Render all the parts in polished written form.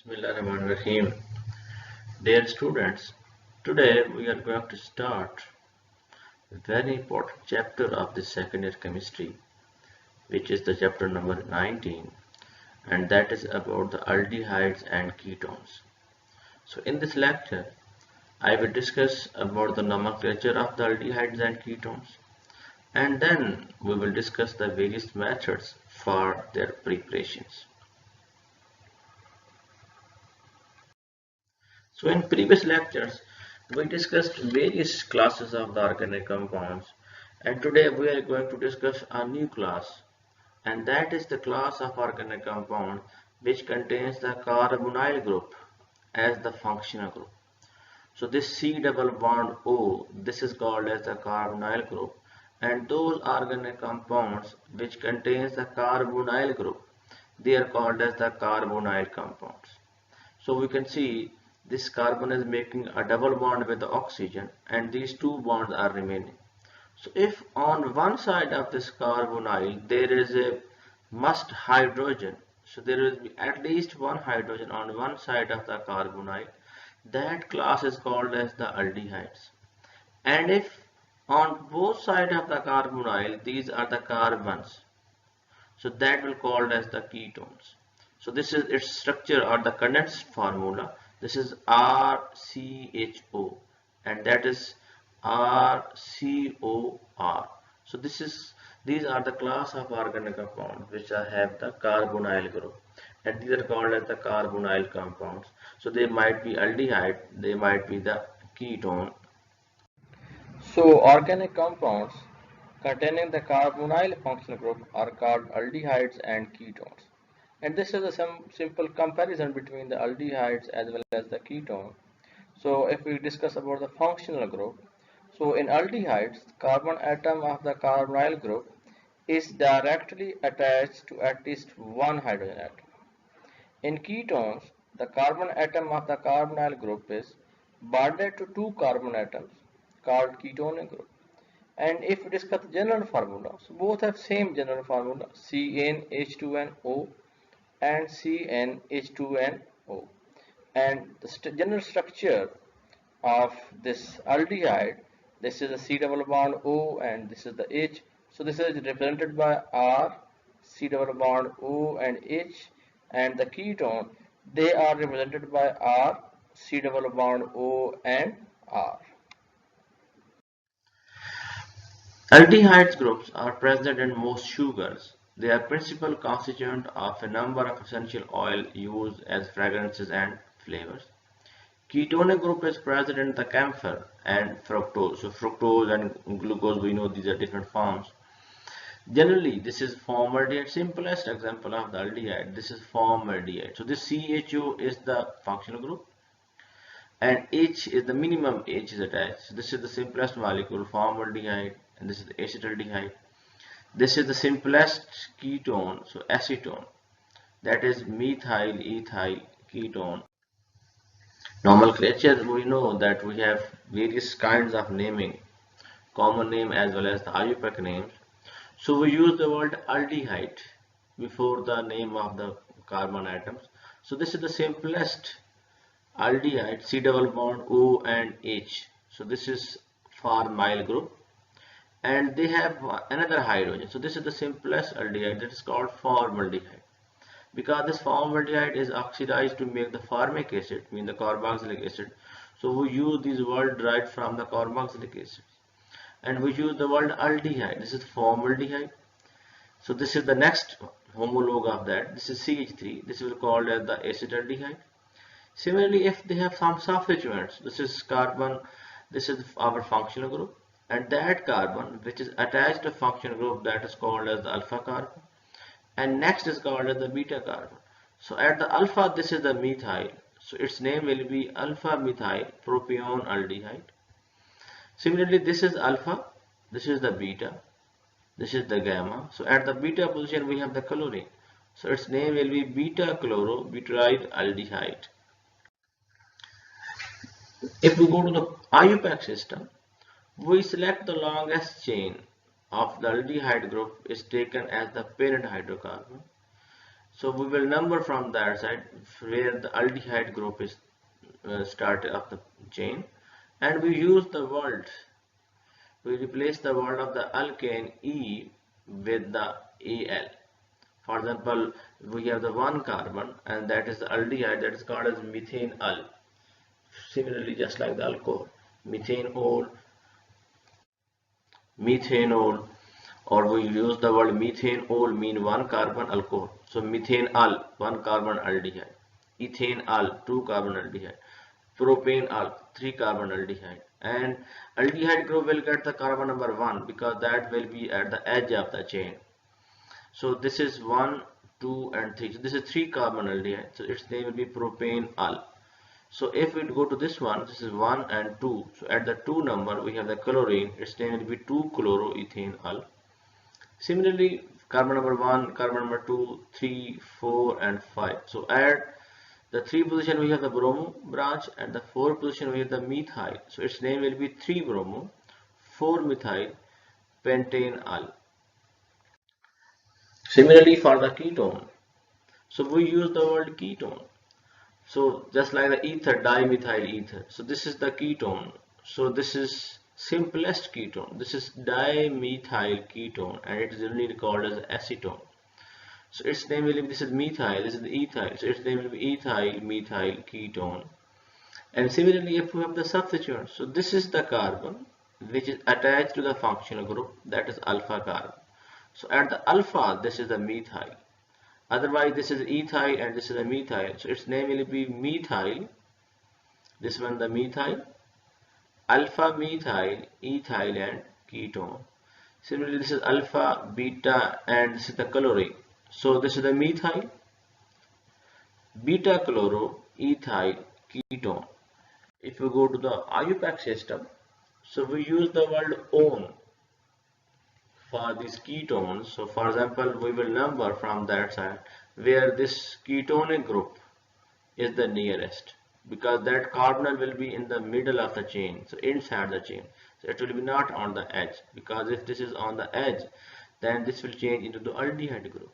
Bismillahirrahmanirrahim. Dear students, today we are going to start a very important chapter of the second year chemistry, which is the chapter number 19, and that is about the aldehydes and ketones. So in this lecture, I will discuss about the nomenclature of the aldehydes and ketones, and then we will discuss the various methods for their preparations. So in previous lectures, we discussed various classes of the organic compounds, and today we are going to discuss a new class, and that is the class of organic compound which contains the carbonyl group as the functional group. So this C double bond O, this is called as the carbonyl group, and those organic compounds which contains the carbonyl group, they are called as the carbonyl compounds. So we can see this carbon is making a double bond with the oxygen, and these two bonds are remaining. So if on one side of this carbonyl there is a must hydrogen, so there will be at least one hydrogen on one side of the carbonyl, that class is called as the aldehydes. And if on both sides of the carbonyl these are the carbons, so that will called as the ketones. So this is its structure or the condensed formula. This is RCHO, and that is RCOR. So these are the class of organic compounds which have the carbonyl group, and these are called as the carbonyl compounds. So they might be aldehyde, they might be the ketone. So organic compounds containing the carbonyl functional group are called aldehydes and ketones. And this is a simple comparison between the aldehydes as well as the ketone. So if we discuss about the functional group, so in aldehydes, carbon atom of the carbonyl group is directly attached to at least one hydrogen atom. In ketones, the carbon atom of the carbonyl group is bonded to two carbon atoms called ketone group. And if we discuss the general formula, so both have same general formula, CnH2nO and CnH2nO. And the general structure of this aldehyde, this is a C double bond O and this is the H. So this is represented by R, C double bond O and H, and the ketone, they are represented by R, C double bond O and R. Aldehydes groups are present in most sugars. They are principal constituent of a number of essential oils used as fragrances and flavors. Ketone group is present in the camphor and fructose. So fructose and glucose, we know these are different forms. Generally, this is formaldehyde, simplest example of the aldehyde. This is formaldehyde. So this CHO is the functional group, and H is the minimum H is attached. So this is the simplest molecule, formaldehyde, and this is the acetaldehyde. This is the simplest ketone, so acetone, that is methyl ethyl ketone. Nomenclature, we know that we have various kinds of naming, common name as well as the IUPAC names. So we use the word aldehyde before the name of the carbon atoms. So this is the simplest aldehyde, C double bond O and H. So this is formyl group, and they have another hydrogen. So this is the simplest aldehyde, that is called formaldehyde. Because this formaldehyde is oxidized to make the formic acid, mean the carboxylic acid. So we use this word derived from the carboxylic acid. And we use the word aldehyde. This is formaldehyde. So this is the next homologue of that. This is CH3. This is called as the acetaldehyde. Similarly, if they have some substituents, this is carbon, this is our functional group, and that carbon which is attached to functional group, that is called as the alpha carbon, and next is called as the beta carbon. So at the alpha, this is the methyl, so its name will be alpha methyl propione aldehyde. Similarly, this is alpha, this is the beta, this is the gamma. So at the beta position we have the chlorine, so its name will be beta chlorobutyride aldehyde. If we go to the IUPAC system, we select the longest chain of the aldehyde group is taken as the parent hydrocarbon. So we will number from that side where the aldehyde group is start of the chain, and we use the word, we replace the word of the alkane E with the Al. For example, we have the one carbon and that is the aldehyde, that is called as methane al. Similarly, just like the alcohol, methanol, methanol, or we use the word methanol mean one carbon alcohol. So methane al, one carbon aldehyde. Ethane al, two carbon aldehyde. Propane al, three carbon aldehyde. And aldehyde group will get the carbon number 1 because that will be at the edge of the chain. So this is 1, 2 and 3. So this is 3 carbon aldehyde. So its name will be propane al. So if we go to this one, this is 1 and 2. So at the 2 number we have the chlorine. Its name will be 2-chloroethane al. Similarly, carbon number 1, carbon number 2, 3, 4 and 5. So at the 3 position we have the bromo branch, and the 4 position we have the methyl. So its name will be 3-bromo, 4-methyl pentane al. Similarly for the ketone, so we use the word ketone. So just like the ether, dimethyl ether. So this is the ketone. So this is simplest ketone. This is dimethyl ketone, and it is generally called as acetone. So its name will be, this is methyl, this is the ethyl. So its name will be ethyl methyl ketone. And similarly, if we have the substituent, so this is the carbon which is attached to the functional group, that is alpha carbon. So at the alpha, this is the methyl. Otherwise, this is ethyl and this is a methyl. So its name will be methyl. This one the methyl, alpha methyl, ethyl and ketone. Similarly, this is alpha, beta and this is the chlorine. So this is the methyl, beta chloro, ethyl, ketone. If we go to the IUPAC system, so we use the word on for these ketones. So for example, we will number from that side where this ketonic group is the nearest, because that carbonyl will be in the middle of the chain, so inside the chain. So it will be not on the edge, because if this is on the edge, then this will change into the aldehyde group.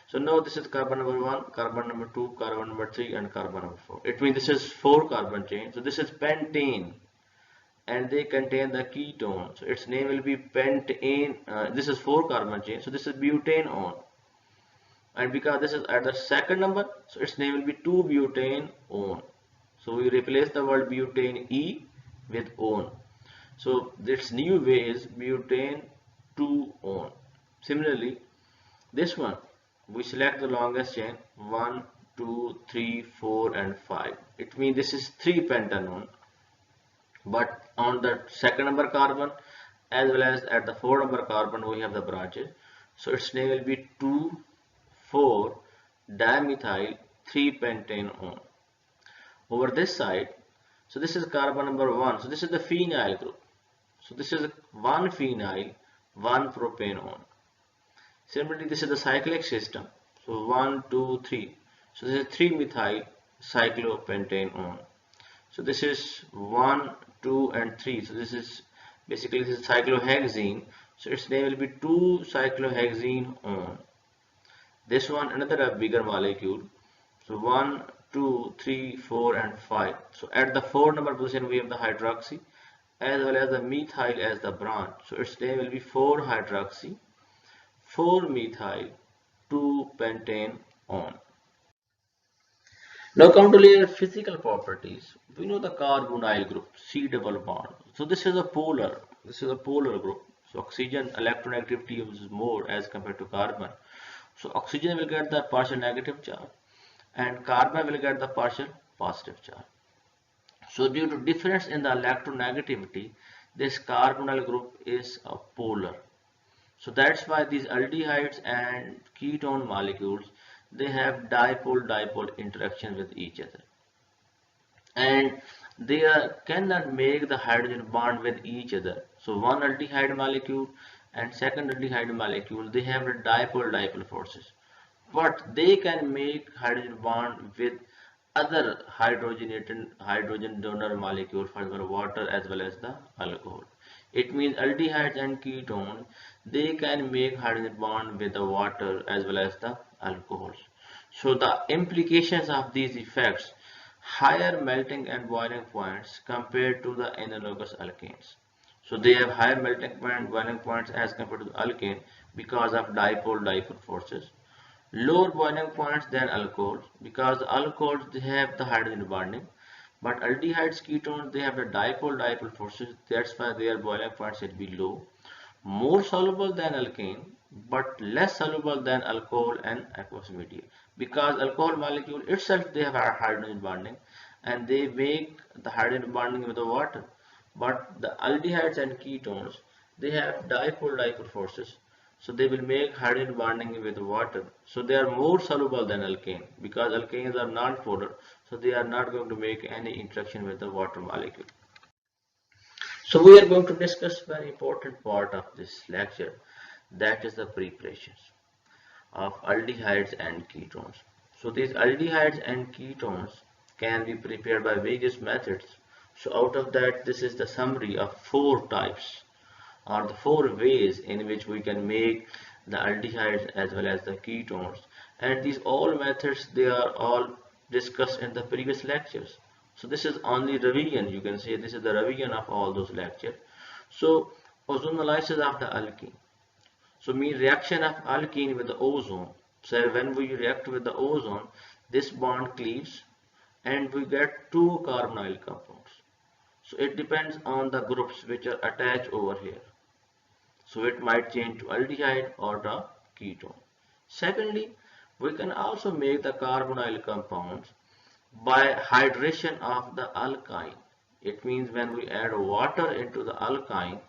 So now this is carbon number 1, carbon number 2, carbon number 3 and carbon number 4. It means this is 4 carbon chain. So this is pentane, and they contain the ketone. So its name will be pentane. This is 4 carbon chain. So this is butane on. And because this is at the second number, so its name will be 2-butane on. So we replace the word butane E with on. So its new way is butane 2 on. Similarly, this one, we select the longest chain 1, 2, 3, 4 and 5. It means this is 3 pentanone, but on the second number carbon as well as at the 4 number carbon we have the branches. So its name will be 2, 4 dimethyl 3 pentane on. Over this side, so this is carbon number 1. So this is the phenyl group. So this is 1 phenyl, 1 propane on. Similarly, this is the cyclic system. So 1, 2, 3. So this is 3-methyl cyclopentane on. So this is 1, 2 and 3. So this is basically this is cyclohexene. So its name will be 2-cyclohexene on. This one another bigger molecule. So 1, 2, 3, 4 and 5. So at the 4 number position we have the hydroxy as well as the methyl as the branch. So its name will be 4-hydroxy, 4-methyl, 2-pentane on. Now come to their physical properties. We know the carbonyl group, C double bond. So this is a polar. This is a polar group. So oxygen electronegativity is more as compared to carbon. So oxygen will get the partial negative charge and carbon will get the partial positive charge. So due to difference in the electronegativity, this carbonyl group is a polar. So that's why these aldehydes and ketone molecules, they have dipole-dipole interaction with each other. And they cannot make the hydrogen bond with each other. So one aldehyde molecule and second aldehyde molecule, they have the dipole-dipole forces. But they can make hydrogen bond with other hydrogen donor molecule, for example water as well as the alcohol. It means aldehydes and ketones, they can make hydrogen bond with the water as well as the alcohols. So the implications of these effects, higher melting and boiling points compared to the analogous alkanes. So they have higher melting point and boiling points as compared to the alkane because of dipole-dipole forces. Lower boiling points than alcohols because the alcohols they have the hydrogen bonding, but aldehydes, ketones they have the dipole-dipole forces. That's why their boiling points will be low. More soluble than alkane but less soluble than alcohol and aqueous media because alcohol molecule itself they have a hydrogen bonding and they make the hydrogen bonding with the water, but the aldehydes and ketones they have dipole-dipole forces, so they will make hydrogen bonding with water, so they are more soluble than alkane because alkanes are non-polar, so they are not going to make any interaction with the water molecule. So we are going to discuss very important part of this lecture, that is the preparations of aldehydes and ketones. So these aldehydes and ketones can be prepared by various methods. So out of that, this is the summary of four types or the four ways in which we can make the aldehydes as well as the ketones, and these all methods they are all discussed in the previous lectures. So this is only revision, you can say this is the revision of all those lectures. So ozonolysis of the alkene, so mean reaction of alkene with the ozone. So when we react with the ozone, this bond cleaves and we get two carbonyl compounds. So it depends on the groups which are attached over here. So it might change to aldehyde or the ketone. Secondly, we can also make the carbonyl compounds by hydration of the alkyne. It means when we add water into the alkyne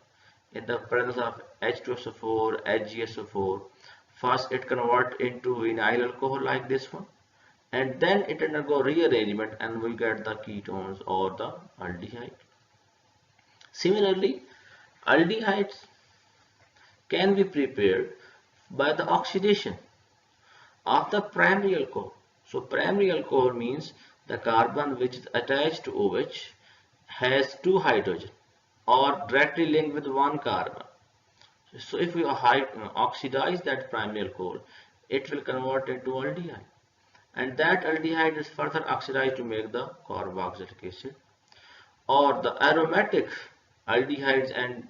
in the presence of H2SO4, HgSO4, first it converts into vinyl alcohol like this one, and then it undergo rearrangement and we get the ketones or the aldehyde. Similarly, aldehydes can be prepared by the oxidation of the primary alcohol. So primary alcohol means the carbon which is attached to OH has two hydrogen or directly linked with one carbon. So if we oxidize that primary alcohol, it will convert into aldehyde. And that aldehyde is further oxidized to make the carboxylic acid. Or the aromatic aldehydes and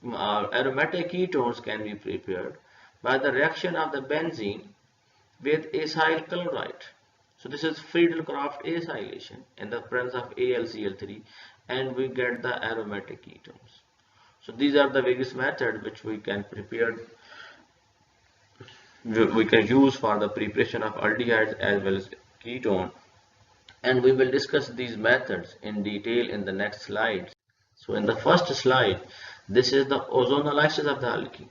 aromatic ketones can be prepared by the reaction of the benzene with acyl chloride. So this is Friedel-Crafts acylation in the presence of AlCl3 and we get the aromatic ketones. So these are the various methods which we can prepare, we can use for the preparation of aldehydes as well as ketone, and we will discuss these methods in detail in the next slides. So in the first slide, this is the ozonolysis of the alkene.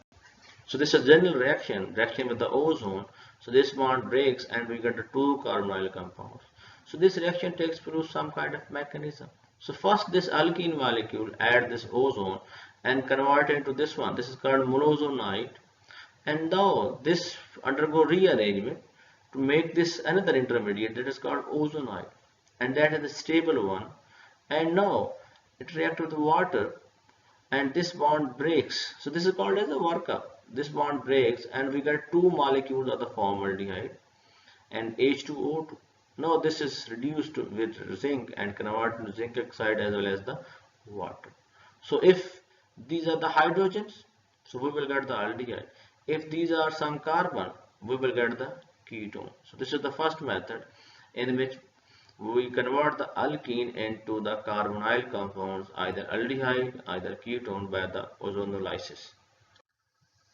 So this is a general reaction with the ozone. So this bond breaks and we get the two carbonyl compounds. So this reaction takes through some kind of mechanism. So first this alkene molecule add this ozone and convert into this one. This is called monozonide. And now this undergo rearrangement to make this another intermediate that is called ozonide. And that is the stable one. And now it reacts with water and this bond breaks. So this is called as a workup. This bond breaks and we get two molecules of the formaldehyde and H2O2. Now this is reduced with zinc and converted to zinc oxide as well as the water. So if these are the hydrogens, so we will get the aldehyde. If these are some carbon, we will get the ketone. So this is the first method in which we convert the alkene into the carbonyl compounds, either aldehyde, either ketone by the ozonolysis.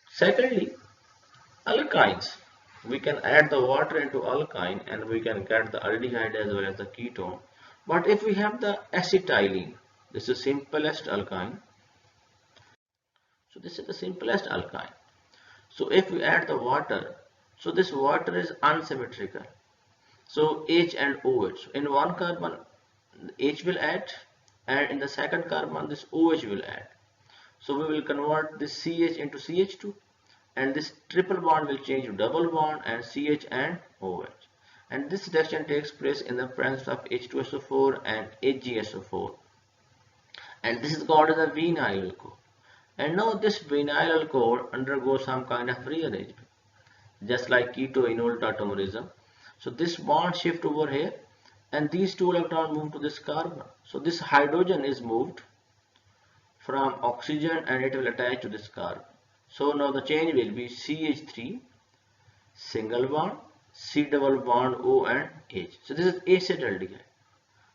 Secondly, alkynes. We can add the water into alkyne and we can get the aldehyde as well as the ketone. But if we have the acetylene, this is simplest alkyne. So this is the simplest alkyne. So if we add the water, so this water is unsymmetrical. So H and OH. In one carbon, H will add, and in the second carbon, this OH will add. So we will convert this CH into CH2, and this triple bond will change to double bond and CH and OH. And this reaction takes place in the presence of H2SO4 and HgSO4. And this is called as a vinyl alcohol. And now this vinyl alcohol undergoes some kind of rearrangement, just like ketoenol tautomerism. So this bond shift over here, and these two electrons move to this carbon. So this hydrogen is moved from oxygen and it will attach to this carbon. So now the change will be CH3 single bond, C double bond O and H. So this is acetaldehyde.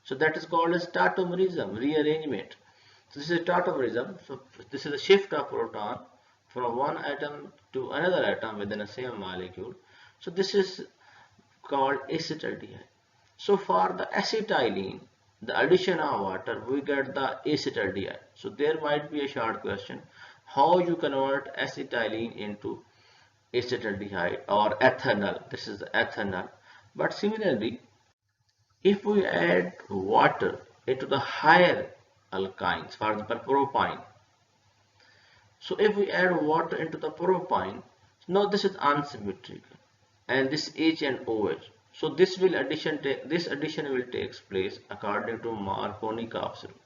So that is called as tautomerism, rearrangement. So this is tautomerism. So this is a shift of proton from one atom to another atom within the same molecule. So this is called acetaldehyde. So for the acetylene, the addition of water, we get the acetaldehyde. So there might be a short question, how you convert acetylene into acetaldehyde or ethanol. This is ethanol. But similarly, if we add water into the higher alkynes, for example propine. So if we add water into the propine, now this is unsymmetrical, and this H and OH. So this addition will take place according to Marconi-Kafka rule.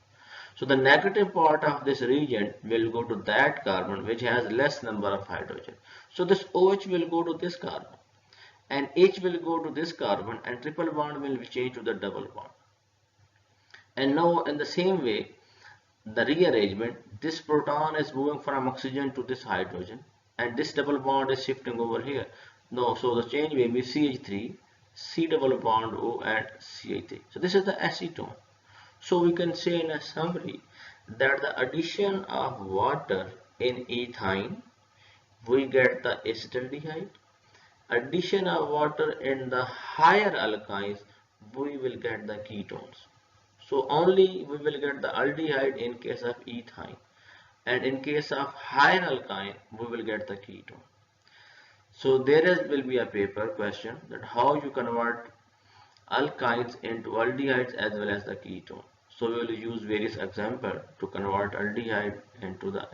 So the negative part of this reagent will go to that carbon which has less number of hydrogen. So this OH will go to this carbon, and H will go to this carbon, and triple bond will be changed to the double bond. And now in the same way, the rearrangement, this proton is moving from oxygen to this hydrogen, and this double bond is shifting over here. No, so the change will be CH3, C double bond O and CH3. So this is the acetone. So we can say in a summary that the addition of water in ethyne, we get the acetaldehyde. Addition of water in the higher alkynes, we will get the ketones. So only we will get the aldehyde in case of ethyne, and in case of higher alkyne we will get the ketone. So will be a paper question that how you convert alkynes into aldehydes as well as the ketone. So we will use various examples to convert aldehyde into the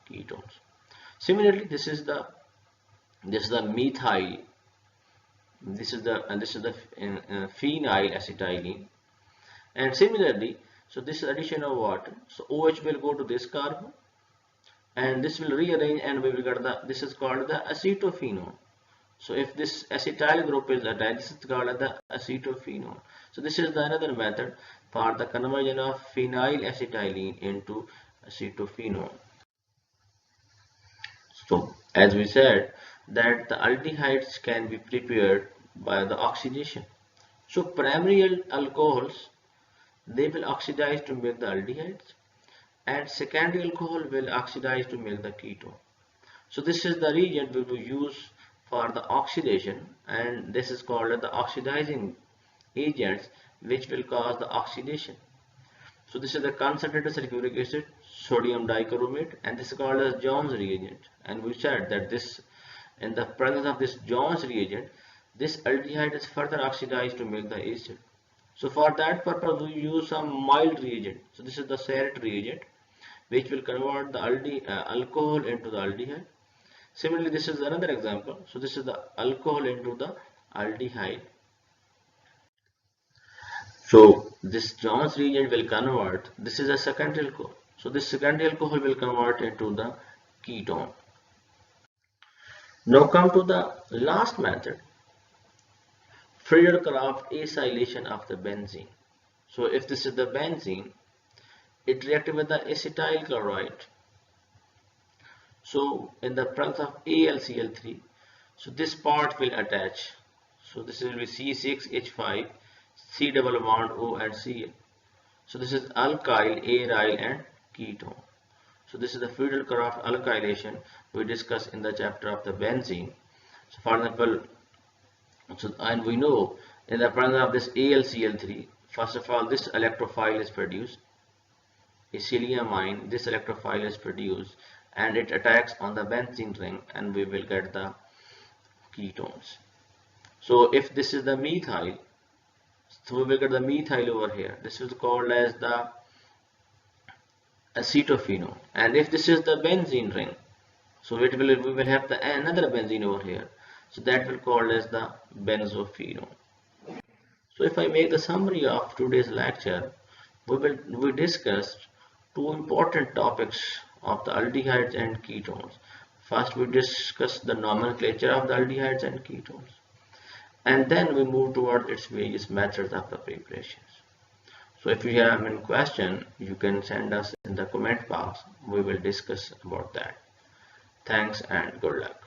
ketones. Similarly, this is the methyl. This is the phenyl acetylene. And similarly, so this addition of water, so OH will go to this carbon, and this will rearrange, and we will get this is called the acetophenone. So if this acetyl group is attached, this is called the acetophenone. So this is another method for the conversion of phenyl acetylene into acetophenone. So as we said that the aldehydes can be prepared by the oxidation. So primary alcohols, they will oxidize to make the aldehydes, and secondary alcohol will oxidize to make the ketone. So this is the reagent we will use for the oxidation, and this is called the oxidizing agents which will cause the oxidation. So this is the concentrated sulfuric acid, sodium dichromate, and this is called as Jones reagent. And we said that this, in the presence of this Jones reagent, this aldehyde is further oxidized to make the acid. So for that purpose we use some mild reagent. So this is the Seret reagent which will convert the alcohol into the aldehyde. Similarly, this is another example. So this is the alcohol into the aldehyde. So this Jones reagent will convert, this is a secondary alcohol. So this secondary alcohol will convert into the ketone. Now come to the last method, Friedel-Crafts acylation of the benzene. So if this is the benzene, it reacts with the acetyl chloride. So in the presence of AlCl3, so this part will attach. So this will be C6H5, C double bond O and Cl. So this is alkyl, aryl and ketone. So this is the Friedel-Crafts alkylation we discussed in the chapter of the benzene. So for example, and we know in the presence of this AlCl3, first of all this electrophile is produced, acetylene, this electrophile is produced, and it attacks on the benzene ring, and we will get the ketones. So if this is the methyl, so we will get the methyl over here. This is called as the acetophenone. And if this is the benzene ring, so we will have another benzene over here. So that will called as the benzophenone. So if I make the summary of today's lecture, we discussed two important topics of the aldehydes and ketones. First, we discussed the nomenclature of the aldehydes and ketones, and then we move toward its various methods of the preparations. So if you have any question, you can send us in the comment box. We will discuss about that. Thanks and good luck.